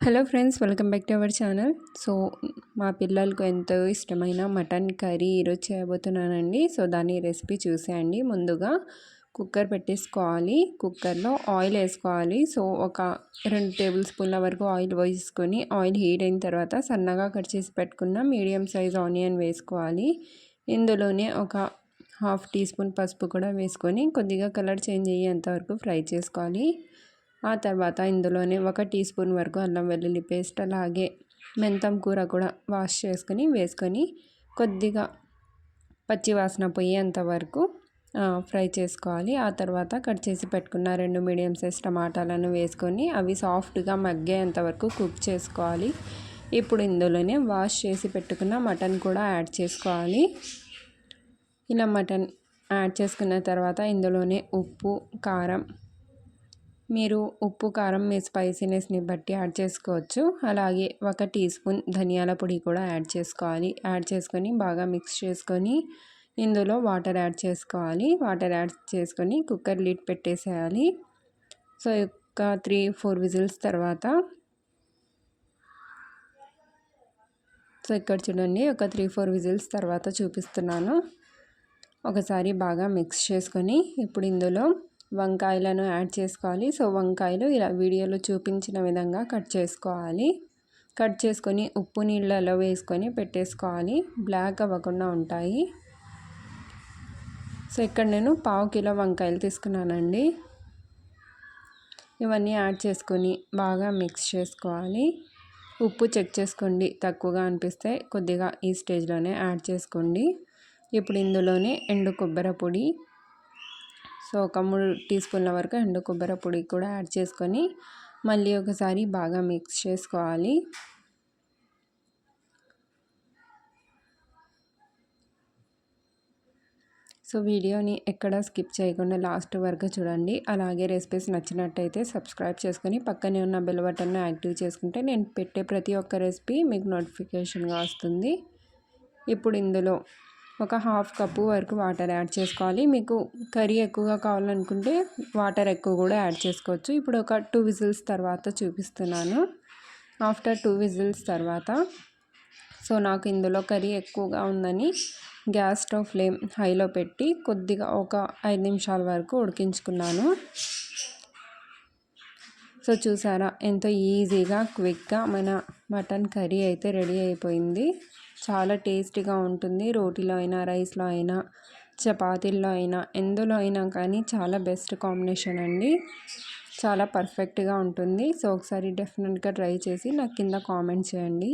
Hello friends, welcome back to our channel. So మా పిల్లలకు ఎంతో ఇష్టమైన మటన్ కర్రీ ఈరోజు చేయబోతున్నానండి. సో దాని రెసిపీ చూసేయండి. ముందుగా కుక్కర్ పెట్టేసుకోవాలి. కుక్కర్లో ఆయిల్ వేసుకోవాలి. సో ఒక 2 టేబుల్ స్పూన్ల వరకు ఆయిల్ వేసుకొని ఆయిల్ హీట్ అయిన తర్వాత సన్నగా కట్ చేసి పెట్టుకున్న మీడియం సైజ్ ఆనియన్ వేసుకోవాలి. ఇందులోనే ఒక హాఫ్ టీ స్పూన్ పసుపు కూడా వేసుకొని కొద్దిగా కలర్ చేంజ్ అయ్యేంత వరకు ఫ్రై చేసుకోవాలి. ఆ తర్వాత ఇందులోనే 1 టీ స్పూన్ వరకు అల్లం వెల్లుల్లి పేస్ట్, అలాగే మెంతం కూర కూడా వాష్ చేసుకొని వేసుకొని కొద్దిగా పచ్చి వాసన పోయేంత వరకు ఫ్రై చేసుకోవాలి. ఆ తర్వాత కట్ చేసి పెట్టుకున్న 2 మీడియం సైజ్ టమాటాలను వేసుకొని అవి సాఫ్ట్గా మగ్గేంత వరకు కుక్ చేసుకోవాలి. ఇప్పుడు ఇందులోనే వాష్ చేసి పెట్టుకున్న మటన్ కూడా యాడ్ చేసుకోవాలి. ఇలా మటన్ యాడ్ చేసుకున్న తర్వాత ఇందులోనే ఉప్పు, కారం, మీరు ఉప్పు కారం మీ స్పైసీనెస్ని బట్టి యాడ్ చేసుకోవచ్చు. అలాగే 1 టీ స్పూన్ ధనియాల పొడి కూడా యాడ్ చేసుకోవాలి. యాడ్ చేసుకొని బాగా మిక్స్ చేసుకొని ఇందులో వాటర్ యాడ్ చేసుకోవాలి. వాటర్ యాడ్ చేసుకొని కుక్కర్ లిడ్ పెట్టేసేయాలి. సో ఒక 3-4 విజిల్స్ తర్వాత ఇక్కడ చూడండి, ఒక 3-4 విజిల్స్ తర్వాత చూపిస్తున్నాను. ఒకసారి బాగా మిక్స్ చేసుకొని ఇప్పుడు ఇందులో వంకాయలను యాడ్ చేసుకోవాలి. సో వంకాయలు ఇలా వీడియోలో చూపించిన విధంగా కట్ చేసుకోవాలి. కట్ చేసుకొని ఉప్పు నీళ్ళలో వేసుకొని పెట్టేసుకోవాలి. బ్లాక్ అవ్వకుండా ఉంటాయి. సో ఇక్కడ నేను 1/2 కిలో వంకాయలు తీసుకున్నానండి. ఇవన్నీ యాడ్ చేసుకొని బాగా మిక్స్ చేసుకోవాలి. ఉప్పు చెక్ చేసుకోండి, తక్కువగా అనిపిస్తే కొద్దిగా ఈ స్టేజ్లోనే యాడ్ చేసుకోండి. ఇప్పుడు ఇందులోనే ఎండు కొబ్బరి పొడి, సో ఒక 3 టీ స్పూన్ల వరకు ఎండు కొబ్బరి పొడి కూడా యాడ్ చేసుకొని మళ్ళీ ఒకసారి బాగా మిక్స్ చేసుకోవాలి. సో వీడియోని ఎక్కడ స్కిప్ చేయకుండా లాస్ట్ వరకు చూడండి. అలాగే రెసిపీస్ నచ్చినట్టయితే సబ్స్క్రైబ్ చేసుకొని పక్కనే ఉన్న బెల్ బటన్ను యాక్టివ్ చేసుకుంటే నేను పెట్టే ప్రతి ఒక్క రెసిపీ మీకు నోటిఫికేషన్గా వస్తుంది. ఇప్పుడు ఇందులో ఒక హాఫ్ కప్పు వరకు వాటర్ యాడ్ చేసుకోవాలి. మీకు కర్రీ ఎక్కువగా కావాలనుకుంటే వాటర్ ఎక్కువ కూడా యాడ్ చేసుకోవచ్చు. ఇప్పుడు ఒక 2 విజిల్స్ తర్వాత చూపిస్తున్నాను. ఆఫ్టర్ 2 విజిల్స్ తర్వాత సో నాకు ఇందులో కర్రీ ఎక్కువగా ఉందని గ్యాస్ స్టవ్ ఫ్లేమ్ హైలో పెట్టి కొద్దిగా ఒక 5 నిమిషాల వరకు ఉడికించుకున్నాను. సో చూసారా, ఎంతో ఈజీగా క్విక్గా మన మటన్ కర్రీ అయితే రెడీ అయిపోయింది. చాలా టేస్టీగా ఉంటుంది. రోటీలో అయినా, రైస్లో అయినా, చపాతీల్లో అయినా, ఎందులో అయినా కానీ చాలా బెస్ట్ కాంబినేషన్ అండి. చాలా పర్ఫెక్ట్గా ఉంటుంది. సో ఒకసారి డెఫినెట్గా ట్రై చేసి నాకు కింద కామెంట్ చేయండి.